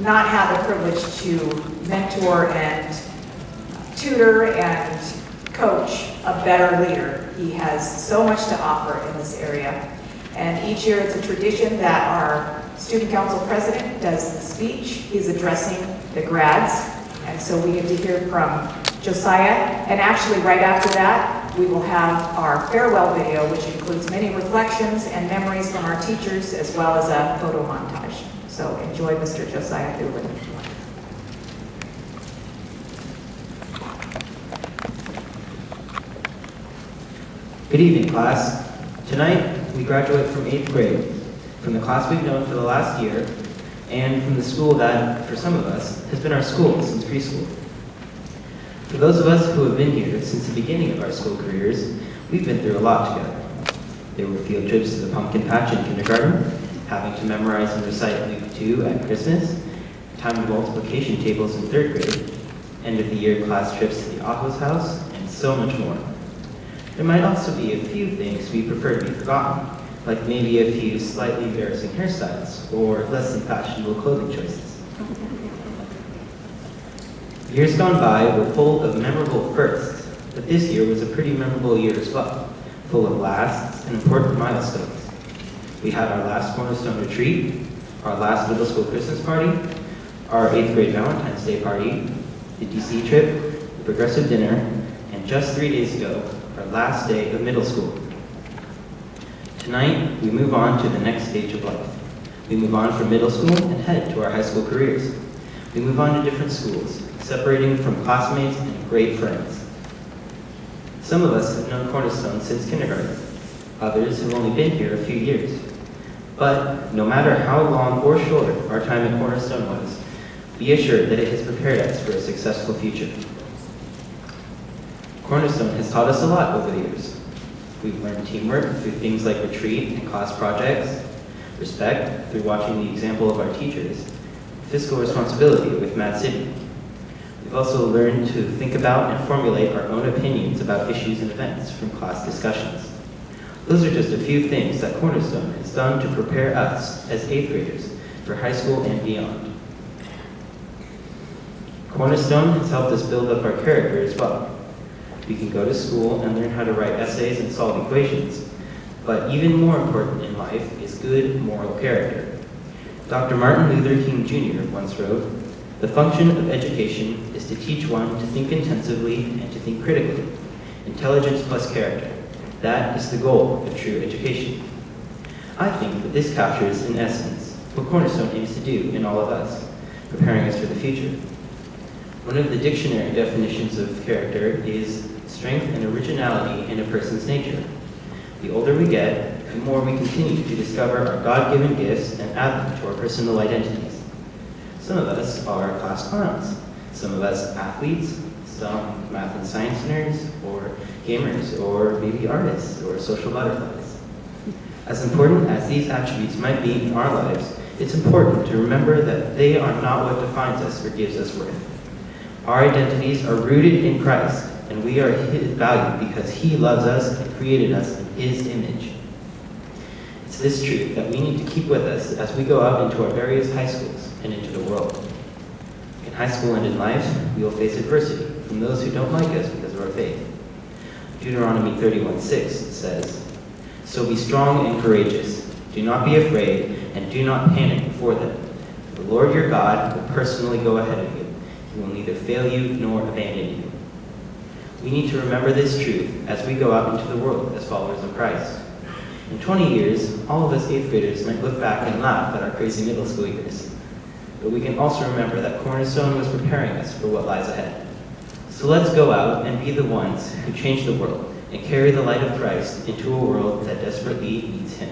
not had the privilege to mentor and tutor and coach a better leader. He has so much to offer in this area. And each year it's a tradition that our student council president does the speech. He's addressing the grads. And so we get to hear from Josiah. And actually right after that, we will have our farewell video, which includes many reflections and memories from our teachers, as well as a photo montage. So enjoy Mr. Josiah Doolin. Good evening, class. Tonight, we graduate from 8th grade, from the class we've known for the last year, and from the school that, for some of us, has been our school since preschool. For those of us who have been here since the beginning of our school careers, we've been through a lot together. There were field trips to the pumpkin patch in kindergarten, having to memorize and recite Luke 2 at Christmas, timed multiplication tables in 3rd grade, end of the year class trips to the Otto's house, and so much more. There might also be a few things we prefer to be forgotten, like maybe a few slightly embarrassing hairstyles or less than fashionable clothing choices. Years gone by were full of memorable firsts, but this year was a pretty memorable year as well, full of lasts and important milestones. We had our last Cornerstone retreat, our last middle school Christmas party, our 8th grade Valentine's Day party, the DC trip, the progressive dinner, and just 3 days ago, our last day of middle school. Tonight, we move on to the next stage of life. We move on from middle school and head to our high school careers. We move on to different schools, separating from classmates and great friends. Some of us have known Cornerstone since kindergarten. Others have only been here a few years. But no matter how long or short our time at Cornerstone was, be assured that it has prepared us for a successful future. Cornerstone has taught us a lot over the years. We've learned teamwork through things like retreat and class projects, respect through watching the example of our teachers, fiscal responsibility with Mad City. We've also learned to think about and formulate our own opinions about issues and events from class discussions. Those are just a few things that Cornerstone has done to prepare us as 8th graders for high school and beyond. Cornerstone has helped us build up our character as well. We can go to school and learn how to write essays and solve equations, but even more important in life is good moral character. Dr. Martin Luther King Jr. once wrote, "The function of education is to teach one to think intensively and to think critically. Intelligence plus character. That is the goal of true education." I think that this captures, in essence, what Cornerstone aims to do in all of us, preparing us for the future. One of the dictionary definitions of character is strength and originality in a person's nature. The older we get, the more we continue to discover our God-given gifts and add them to our personal identities. Some of us are class clowns, some of us athletes, some math and science nerds, or gamers, or maybe artists, or social butterflies. As important as these attributes might be in our lives, it's important to remember that they are not what defines us or gives us worth. Our identities are rooted in Christ, and we are His valued because He loves us and created us in His image. It's this truth that we need to keep with us as we go out into our various high schools and into the world. In high school and in life, we will face adversity from those who don't like us because of our faith. Deuteronomy 31:6 says, "So be strong and courageous. Do not be afraid, and do not panic before them. The Lord your God will personally go ahead of you. He will neither fail you nor abandon you." We need to remember this truth as we go out into the world as followers of Christ. In 20 years, all of us 8th graders might look back and laugh at our crazy middle school years. But we can also remember that Cornerstone was preparing us for what lies ahead. So let's go out and be the ones who change the world and carry the light of Christ into a world that desperately needs Him.